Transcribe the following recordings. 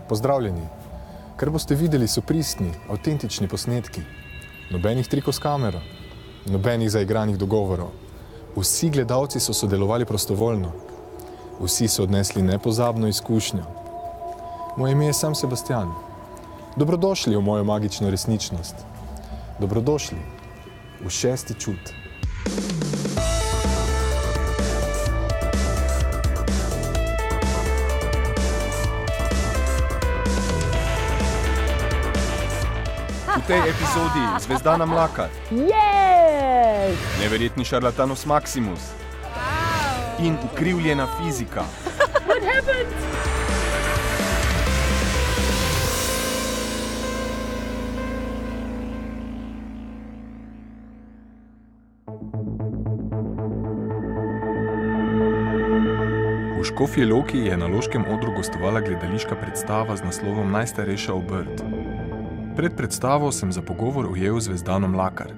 Pozdravljeni. Kar boste videli, so pristni, avtentični posnetki. Nobenih trikov s kamero, nobenih zaigranih dogovorov. Vsi gledalci so sodelovali prostovoljno. Vsi so odnesli nepozabno izkušnjo. Moje ime je sam Sebastian. Dobrodošli v mojo magično resničnost. Dobrodošli v 6. čut. V tej epizodi Zvezdana Mlakar, Yes! neverjetni šarlatanus Maximus in ukrivljena fizika. What happened? V Škofji Loki je na Loškem odru gostovala gledališka predstava z naslovom Najstarejša obrt. Pred predstavo sem za pogovor ujel Zvezdano Mlakar.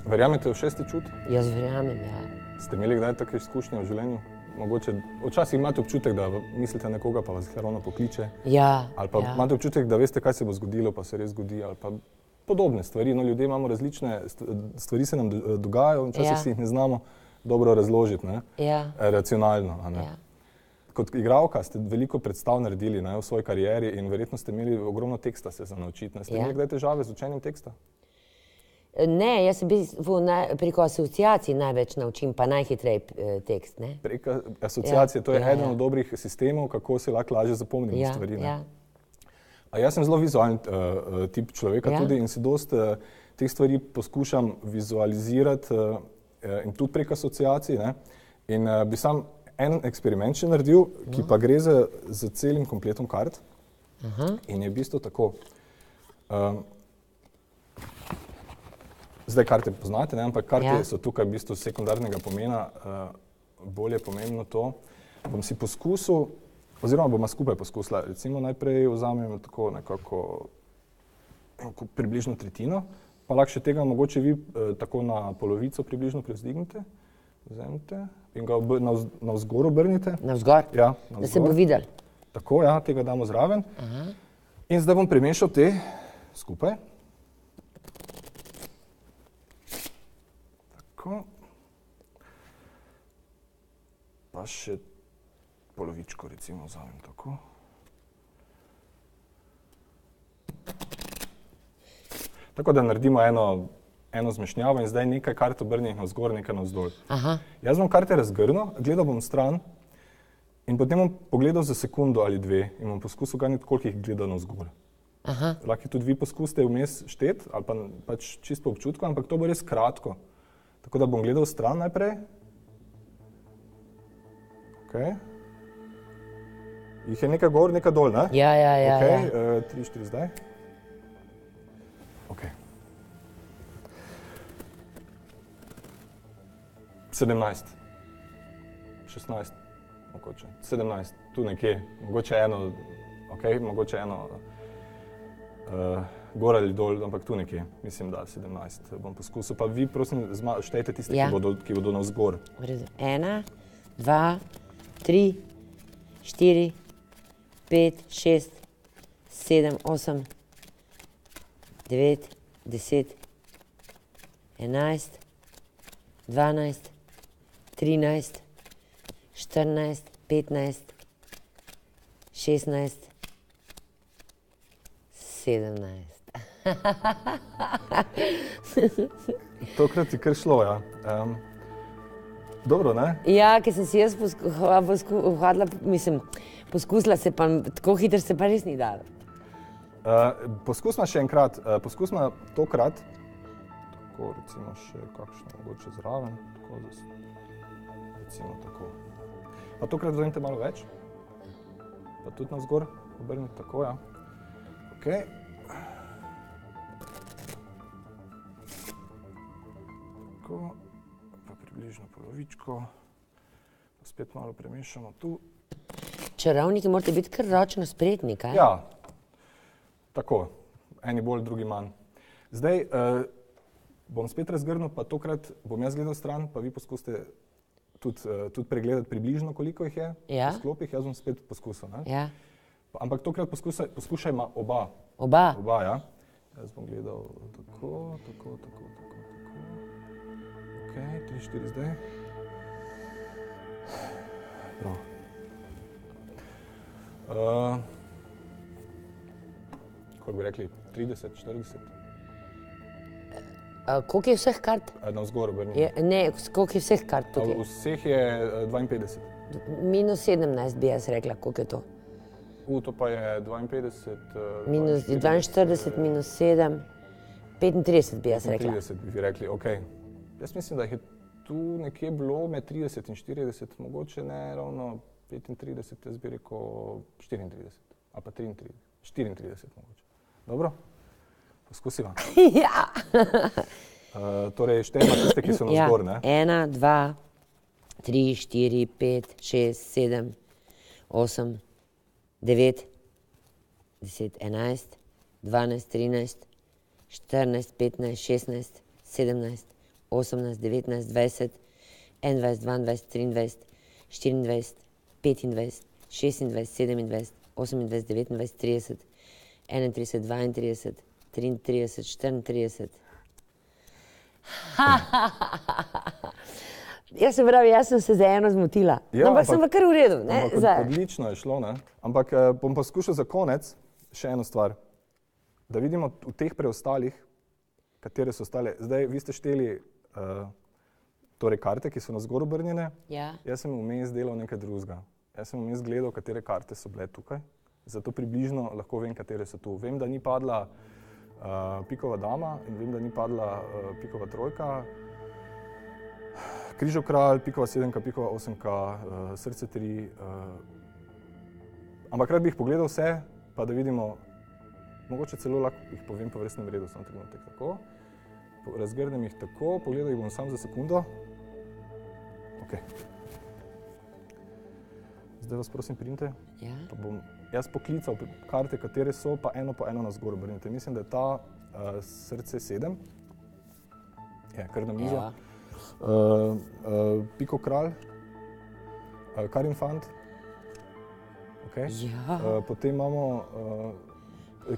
Verjamete v 6. čut? Jaz verjamem, ja. Ste imeli kdaj take izkušnje v življenju? Mogoče, včasih imate občutek, da mislite nekoga, pa vas ravno pokliče. Ja, Ali pa imate občutek, da veste, kaj se bo zgodilo, pa se res zgodi, ali pa podobne stvari. No, ljudje imamo različne stvari, se nam dogajajo, včasih si jih ne znamo dobro razložiti, ne? Racionalno. A ne? Ja. Kot igralka ste veliko predstav naredili, ne, v svoji karieri in verjetno ste imeli ogromno teksta se za naučiti. Ste imeli kdaj težave z učenjem teksta? Ne, jaz se preko asociacij največ naučim, pa najhitrej tekst, ne? Preko asociacije, to je eden od dobrih sistemov, kako se lahko lažje zapomnimo stvari, ne? A jaz sem zelo vizualen tip človeka tudi in si dosti teh stvari poskušam vizualizirati in tudi preko asociacij, ne? In bi sam en eksperiment še naredil, ki pa gre za celim kompletom kart. In je v bistvu tako. Zdaj karte poznate, ne? Ampak karte so tukaj v bistvu sekundarnega pomena, bolj je pomembno to. Bom si poskusil, oziroma bomo skupaj poskusila, recimo najprej vzamem tako nekako približno tretjino, pa lahko še tega mogoče vi tako na polovico približno prevzdignite. Vzemite in ga navzgor obrnite. Navzgor? Ja, navzgor. Da se bo videl. Tako, ja, tega damo zraven. In zdaj bom premešal te skupaj. Tako. Pa še polovičko recimo vzamem tako. Tako da naredimo eno zmešnjavo in zdaj nekaj kart obrnjenih navzgor, nekaj navzdol. Jaz bom karte razgrnil, gledal bom stran in potem bom pogledal za sekundo ali dve in bom poskusil ganjati, koliko jih gleda navzgor. Lahko tudi vi poskusite vmes šteti ali pa pač čisto po občutku, ampak to bo res kratko. Tako da bom gledal stran najprej. Okay. Jih je nekaj gor, nekaj dol, ne? Ja. Okay, 3, 4 zdaj. Okay. 17, 16, mogoče, 17, tu nekje, mogoče eno, mogoče eno gor ali dol, ampak tu nekje, mislim, da 17 bom poskusil. Pa vi, prosim, štejte tisti, ki bodo navzgor. 1, 2, 3, 4, 5, 6, 7, 8, 9, 10, 11, 12, 13, 14, 15, 16, 17. Tokrat je kar šlo, ja. Dobro, ne? Ja, ker sem si jaz poskusila se, pa tako hitro se pa res ni dalo. Poskusimo še enkrat, poskusimo tokrat, tako recimo še kakšno mogoče zraven, tako recimo tako. Pa tokrat vzemite malo več, pa tudi navzgor obrnite, tako, ja. Okay. Tako, pa približno polovičko, pa spet malo premešamo tu. Čarovniki morate biti kar ročno spretni, kaj? Ja, tako, eni bolj, drugi manj. Zdaj bom spet razgrnil, pa tokrat bom jaz gledal stran, pa vi poskusite tudi pregledati približno, koliko jih je v sklopih. Jaz bom spet poskusil. Ampak tokrat poskušajmo oba. Oba? Oba, ja. Jaz bom gledal tako. Ok, 3, 4 zdaj. Prav. Kako bi rekli, 30, 40? Koliko je vseh kart? Navzgor obrnjeno. Ne, koliko je vseh kart tukaj? Vseh je 52. Minus 17 bi jaz rekla, koliko je to? To pa je 52. Minus 42, minus 7, 35 bi jaz rekla. 35 bi rekli, ok. Jaz mislim, da jih je tu nekje bilo med 30 in 40, mogoče ne ravno 35, jaz bi rekel 34, ali pa 33, 34 mogoče. Dobro? Poskusiva. Ja. Torej, štejemo tiste, ki so navzgor, ne? 1, 2, 3, 4, 5, 6, 7, 8, 9, 10, 11, 12, 13, 14, 15, 16, 17, 18, 19, 20, 21, 22, 23, 24, 25, 26, 27, 28, 29, 30, 31, 32, 33, 34. Jaz sem se za eno zmotila, Ja, ampak sem pa kar v redu. Odlično je šlo, ne? Ampak bom poskušal za konec še eno stvar, da vidimo v teh preostalih, katere so ostale. Zdaj, vi ste šteli torej karte, ki so navzgor obrnjene. Ja. Jaz sem vmes delal nekaj drugega. Jaz sem vmes gledal, katere karte so bile tukaj, zato približno lahko vem, katere so tu. Vem, da ni padla pikova dama in vem, da ni padla pikova trojka, križev kralj, pikova sedemka, pikova osemka, srce 3. Ampak rad bi jih pogledal vse, pa da vidimo, mogoče celo lahko jih povem po vrstnem redu, samo trenutek tako. Razgrnem jih tako, pogledal jih bom samo za sekundo. Ok. Zdaj vas prosim printe, pa bom jaz poklical karte, katere so, pa eno po eno navzgor obrnite. Mislim, da je ta srce 7, je kar na mizo. Piko kralj, kar infant, okay. Potem imamo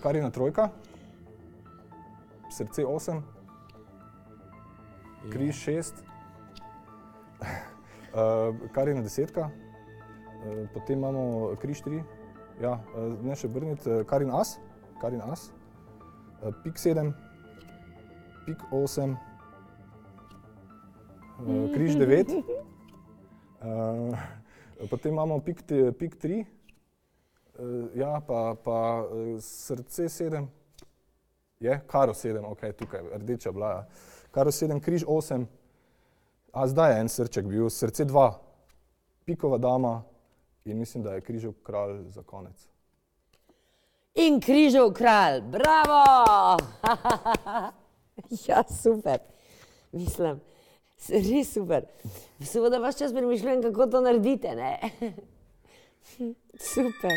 karina trojka, srce 8, križ 6, karina desetka, potem imamo križ 3, ja, ne še obrniti, karin as, pik 7, pik 8, križ 9, potem imamo pik 3, ja, pa srce 7, je, karo 7, ok, tukaj, rdeča bila, karo 7, križ 8, a zdaj je en srček bil, srce 2, pikova dama in mislim, da je križev kralj za konec. In križev kralj, bravo! Ja, super, mislim. Res super. Seveda vaš čas premišljujem, kako to naredite, ne? Super.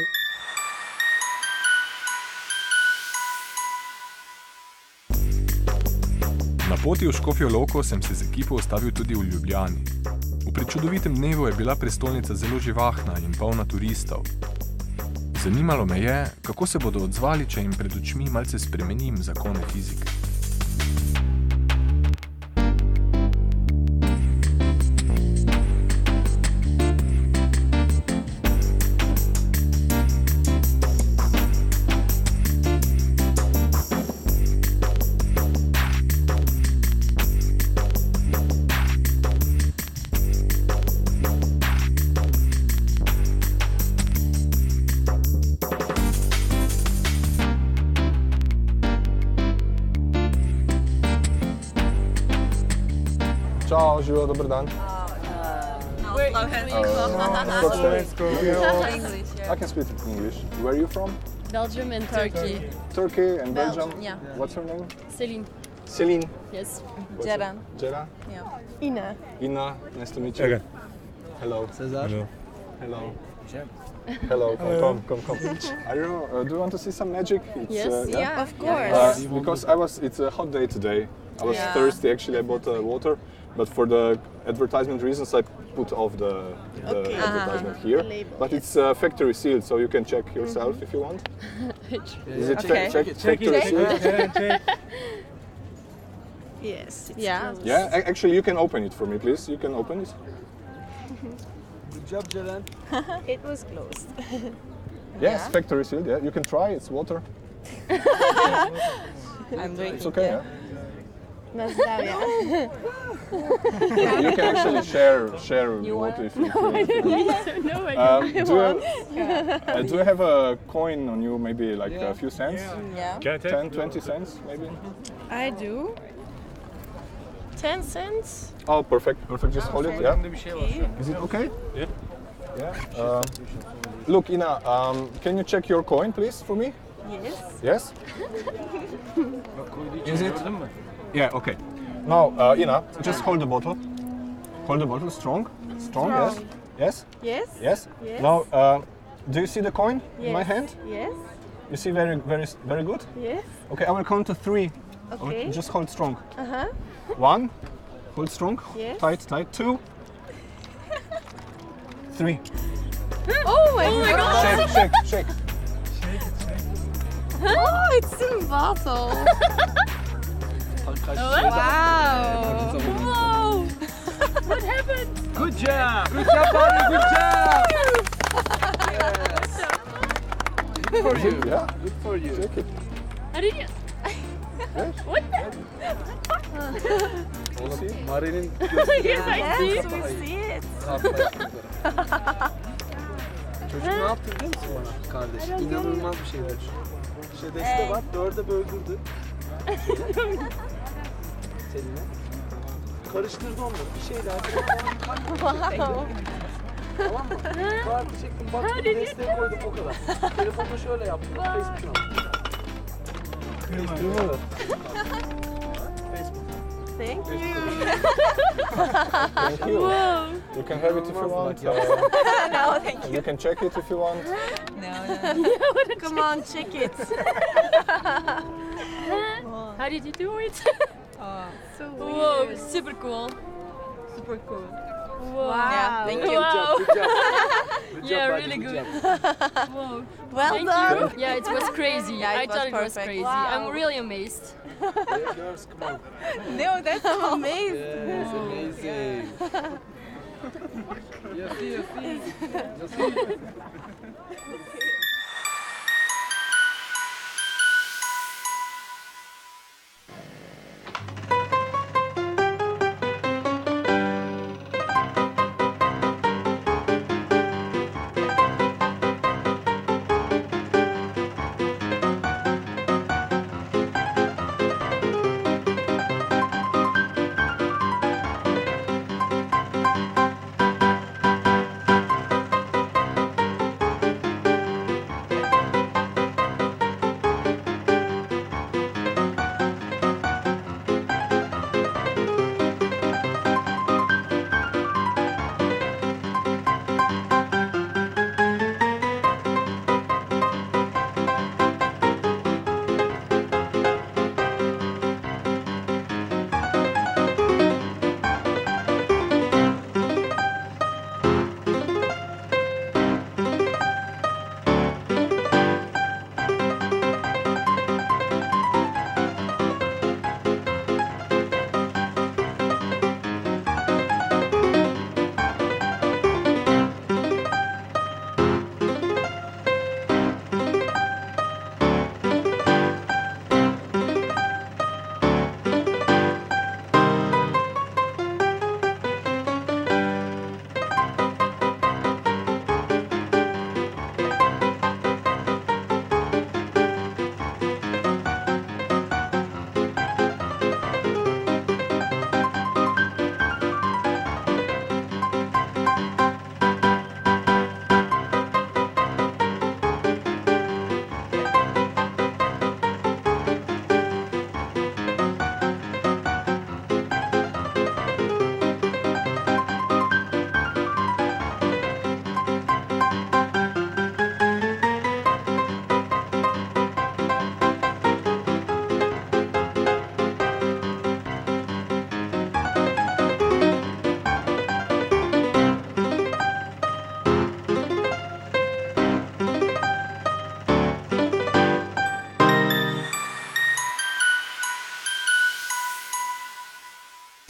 Na poti v Škofjo Loko sem se z ekipo ustavil tudi v Ljubljani. V prečudovitem dnevu je bila prestolnica zelo živahna in polna turistov. Zanimalo me je, kako se bodo odzvali, če jim pred očmi malce spremenim zakone fizike. Čau, živijo, dober dan. I can speak English. Where are you from? Belgium and Turkey. Turkey and Belgium? Yeah. What's your name? Celine. Celine. Yes. Jera. Jera? Yeah. Ina. Ina, nice to meet you. Hello. Cesar. Hello. Hello, come. Do you want to see some magic? It's, Yes. Yeah, of course. Because it's a hot day today. I was thirsty, actually I bought water, but for the advertisement reasons I put off the Okay. advertisement here. The label, But it's factory sealed, so you can check yourself if you want. Is it Okay. factory sealed? Yes. It's Yeah. closed. Yeah, actually you can open it for me, please. You can open it. Good job, Jelen. It was closed. Yes, factory sealed. Yeah, you can try. It's water. I'm doing It's okay. Yeah. Nazdravia. You can actually share water if you feel like it. No, I Do you have a coin on you? Maybe like a few cents? Yeah. 10, 20 cents, maybe. I do. 10 cents? Oh, perfect. Perfect. Just hold it. Yeah. Önünde bir şey var şu an. Is it okay? Yeah. Yeah. Look, Ina, can you check your coin, please, for me? Yes. Yes? Bak koyduğu için Is it? gördün mü? Yeah, okay. Now, Ina, just hold the bottle. Hold the bottle strong. Strong, yes. Yes? Yes? Yes? Yes. Now, do you see the coin in my Yes. hand? Yes. You see very good? Yes. Okay, I will count to 3. Okay. Just hold strong. Uh-huh. 1, hold strong. Yes. Tight. 2, 3. Oh my god! Shake. Oh, it's in bottle. Kaç Wow! Whoa! What happened? Good job. Good job, buddy. Good job. Good for you. Yeah, Good for you. shake it. How did you? What? Mari'nin Yes, I see. We see it. Çocuk ne yaptı biliyor musun bana kardeş? İnanılmaz bir şey var. Şedesi de var. 4'e böldürdü. Seninle. Karıştırdı onları. Bir şeyler. Tamam mı? Kartı çektim. Baktım desteğe koydum o kadar. Telefonla şöyle yaptım. Facebook aldım. Facebook. Thank you. Thank you. Whoa. You can have it if you want. No, thank you. You can check it if you want. Come on, check it. How did you do it? So Whoa, weird. super cool. Super cool. Wow. Yeah, thank you. Good job. Good job. Good Yeah, job, buddy. really good. Job. Whoa. Well Thank done. you. Yeah, it was crazy. Yeah, I it was thought it was perfect. crazy. Wow. I'm really amazed. Hey girls, come on. No, that's amazing. Yes, amazing. You see.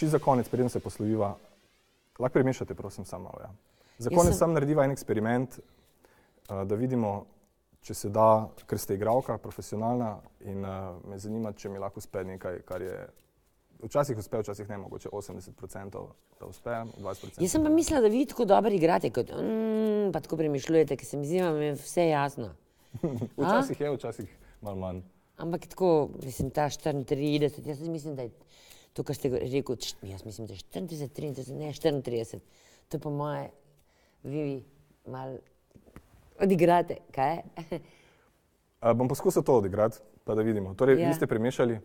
za konec, preden se posloviva, lahko premešate, prosim, samo malo. Ja. Za konec sam narediva en eksperiment, da vidimo, če se da, ker ste igralka, profesionalna in me zanima, če mi lahko uspe nekaj, kar je včasih uspe, včasih ne, mogoče 80%, da uspe, 20%. Jaz sem pa mislila, da vi tako dobro igrate, kot pa tako premišljujete, ker se mi zdi, da je vse jasno. Včasih je, včasih malo manj. Ampak tako, mislim, ta 34, jaz mislim, da je to, kar ste rekel, jaz mislim, da je 34, 33, ne 34. To je po moje, vi malo odigrate, kaj? Bom poskusil to odigrati, pa da vidimo. Torej, vi ste premešali,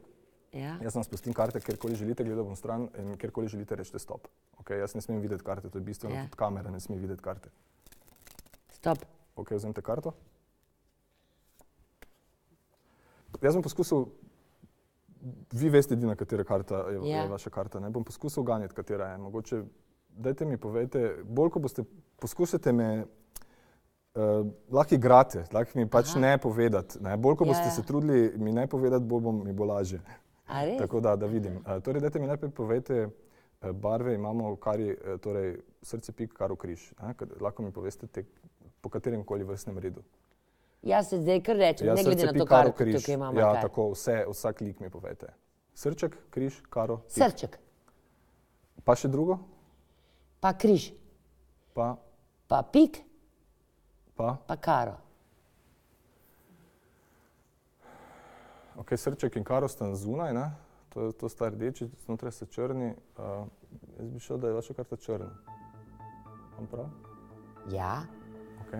jaz vam spustim karte, kjerkoli želite, gledal bom stran in kjerkoli želite, rečete stop. Okay, jaz ne smem videti karte, to je bistveno, tudi kamera ne sme videti karte. Stop. Ok, vzemite karto. Jaz bom poskusil, vi veste edina, katera karta je vaša karta, ne? Bom poskusil ganjati, katera je. Mogoče, dajte mi povejte, bolj ko boste, poskusite me, lahko igrate, lahko mi pač ne povedati, ne? Bolj ko boste se trudili mi ne povedati, mi bo lažje. A res? Tako da vidim. Torej, dajte mi najprej povejte barve, imamo kari, torej srce, pik, karo, križ. Lahko mi poveste po katerem koli vrstnem redu. Jaz se zdaj kar rečem, ne glede na to, kar tukaj imamo. Ja, tako, vsak lik mi povejte. Srček, križ, karo, pik. Srček. Pa še drugo? Pa križ. Pa pik. Pa karo. Ok, srček in karo sta zunaj, ne? To sta rdeči, znotraj so črni. Jaz bi šel, da je vaša karta črna. Imam prav? Ja. Ok.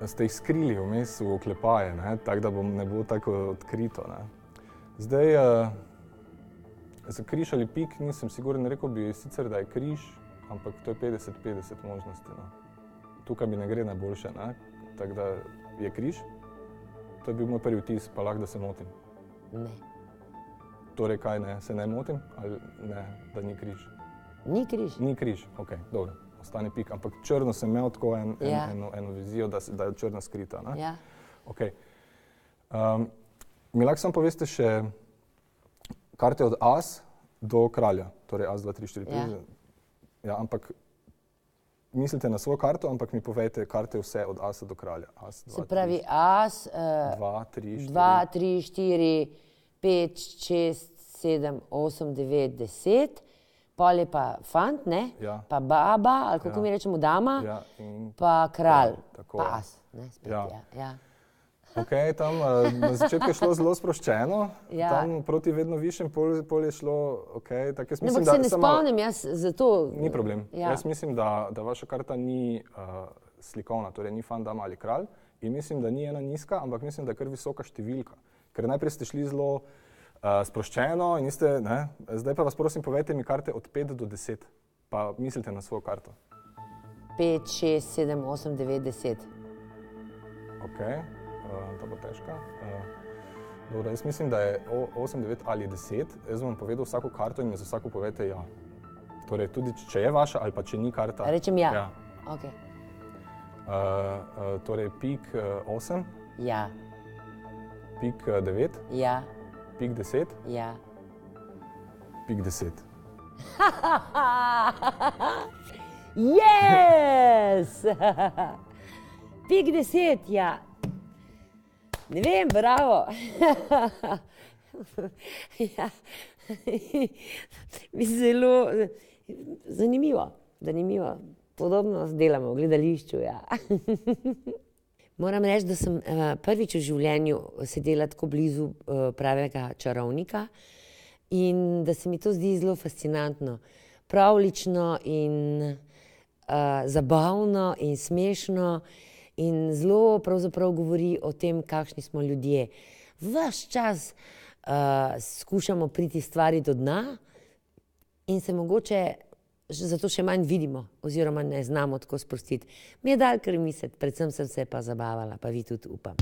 Ste jih skrili vmes v oklepaje, ne? Tako da ne bo tako odkrito, ne? Zdaj, za križ ali pik nisem siguren, rekel bi sicer, da je križ, ampak to je 50-50 možnosti, no. Tukaj mi ne gre najboljše, ne? Tako da je križ. To je bil moj prvi vtis, pa lahko, da se motim. Ne. Torej, kaj ne, se ne motim? Ali ne, da ni križ? Ni križ. Ni križ, ok, dobro. Ostane pik, ampak črno sem imel tako eno vizijo, da je črna skrita, ne? Ja. Ok. Mi lahko samo poveste še karte od as do kralja, torej as, 2, 3, 4, 5. Ja, ampak mislite na svojo karto, ampak mi povejte karte vse od asa do kralja. As, 2, se pravi as, 2, 3, 4, 5, 6, 7, 8, 9, 10. Pol je pa fant, ne? Ja. Pa baba, ali kako mi rečemo dama, pa kralj, pa as. Ne, spet, ja. Ok, tam na začetku je šlo zelo sproščeno, tam proti vedno višjem pol je šlo, ok, tako jaz mislim, da... Ampak se ne spomnim, jaz zato... Ni problem. Jaz mislim, da vaša karta ni slikovna, torej ni fant, dama ali kralj in mislim, da ni ena nizka, ampak mislim, da je kar visoka številka. Ker najprej ste šli zelo sproščeno in niste, ne, zdaj pa vas prosim, povejte mi karte od 5 do 10, pa mislite na svojo karto. 5, 6, 7, 8, 9, 10. Ok, ta bo težka. Dobro, jaz mislim, da je 8, 9 ali 10. Jaz bom povedal vsako karto in mi za vsako povejte ja. Torej, tudi če je vaša ali pa če ni karta. Rečem ja. Ja. Ok. Torej, pik 8. Ja. Pik 9. Ja. Pik 10. Ja. Pik 10. Yes! Pik 10, ja. Ne vem, bravo. Ja. Zelo zanimivo. Podobno delamo v gledališču, ja. Moram reči, da sem prvič v življenju sedela tako blizu pravega čarovnika in da se mi to zdi zelo fascinantno. Pravlično in zabavno in smešno in zelo pravzaprav govori o tem, kakšni smo ljudje. Ves čas skušamo priti stvari do dna in se mogoče zato še manj vidimo oziroma ne znamo tako sprostiti. Mi je dal kar misliti, predvsem sem se pa zabavala, pa vi tudi upam.